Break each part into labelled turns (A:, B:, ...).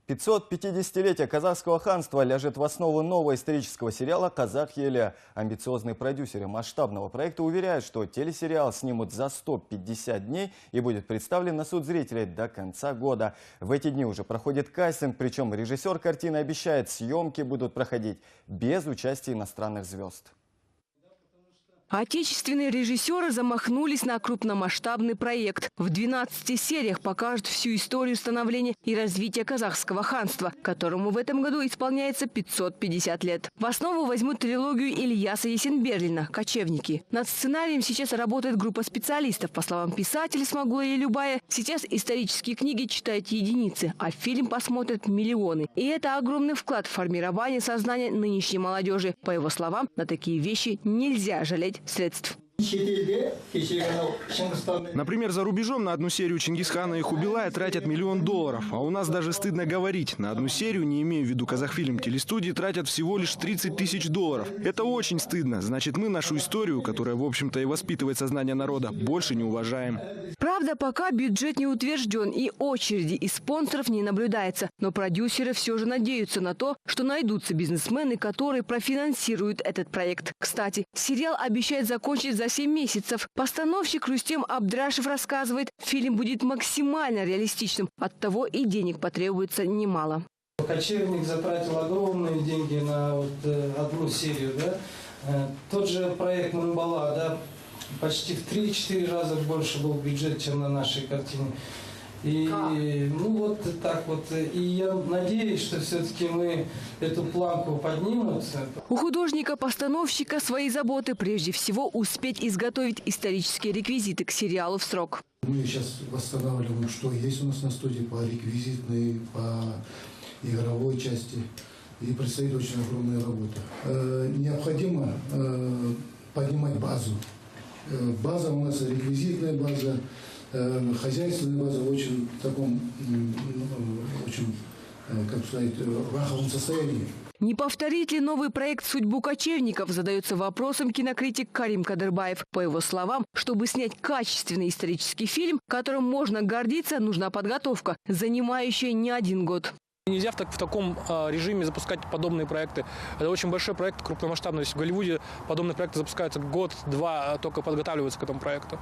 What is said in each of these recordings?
A: 550-летие казахского ханства ляжет в основу нового исторического сериала «Казах Еле». Амбициозные продюсеры масштабного проекта уверяют, что телесериал снимут за 150 дней и будет представлен на суд зрителей до конца года. В эти дни уже проходит кастинг, причем режиссер картины обещает, съемки будут проходить без участия иностранных звезд.
B: Отечественные режиссеры замахнулись на крупномасштабный проект. В 12 сериях покажут всю историю становления и развития казахского ханства, которому в этом году исполняется 550 лет. В основу возьмут трилогию Ильяса Есенберлина «Кочевники». Над сценарием сейчас работает группа специалистов. По словам писателя Смагула Елюбая, сейчас исторические книги читают единицы, а фильм посмотрят миллионы. И это огромный вклад в формирование сознания нынешней молодежи. По его словам, на такие вещи нельзя жалеть средств.
C: Например, за рубежом на одну серию Чингисхана и Хубилая тратят $1 миллион, а у нас даже стыдно говорить. На одну серию, не имею в виду Казахфильм, телестудии тратят всего лишь $30 тысяч. Это очень стыдно. Значит, мы нашу историю, которая, в общем-то, и воспитывает сознание народа, больше не уважаем.
B: Правда, пока бюджет не утвержден и очереди из спонсоров не наблюдается. Но продюсеры все же надеются на то, что найдутся бизнесмены, которые профинансируют этот проект. Кстати, сериал обещает закончить за 7 месяцев. Постановщик Рустем Абдрашев рассказывает, фильм будет максимально реалистичным. Оттого и денег потребуется немало.
D: «Кочевник» затратил огромные деньги на одну серию. Да? Тот же проект «Мамбала», да, почти в 3-4 раза больше был бюджет, чем на нашей картине. И вот так вот. И я надеюсь, что все-таки мы эту планку поднимем.
B: У художника-постановщика свои заботы. Прежде всего успеть изготовить исторические реквизиты к сериалу в срок.
E: Мы сейчас восстанавливаем, что есть у нас на студии по реквизитной, по игровой части. И предстоит очень огромная работа. Необходимо поднимать базу. База у нас реквизитная база. Хозяйственная база в очень таком, как сказать, раховом состоянии.
B: Не повторит ли новый проект судьбу кочевников, задается вопросом кинокритик Карим Кадырбаев. По его словам, чтобы снять качественный исторический фильм, которым можно гордиться, нужна подготовка, занимающая не 1 год.
F: Нельзя в таком режиме запускать подобные проекты. Это очень большой проект, крупномасштабный. В Голливуде подобные проекты запускаются год-два, только подготавливаются к этому проекту.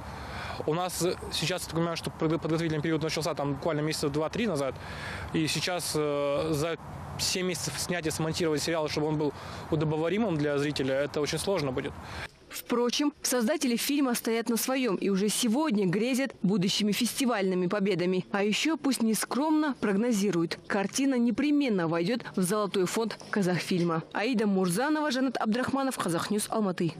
F: У нас сейчас, я понимаю, что подготовительный период начался там буквально месяца 2-3 назад. И сейчас за 7 месяцев снять и смонтировать сериал, чтобы он был удобоваримым для зрителя, это очень сложно будет.
B: Впрочем, создатели фильма стоят на своем и уже сегодня грезят будущими фестивальными победами. А еще, пусть не скромно, прогнозируют, картина непременно войдет в золотой фонд Казахфильма. Аида Мурзанова, Жанат Абдрахманов, Казахньюс, Алматы.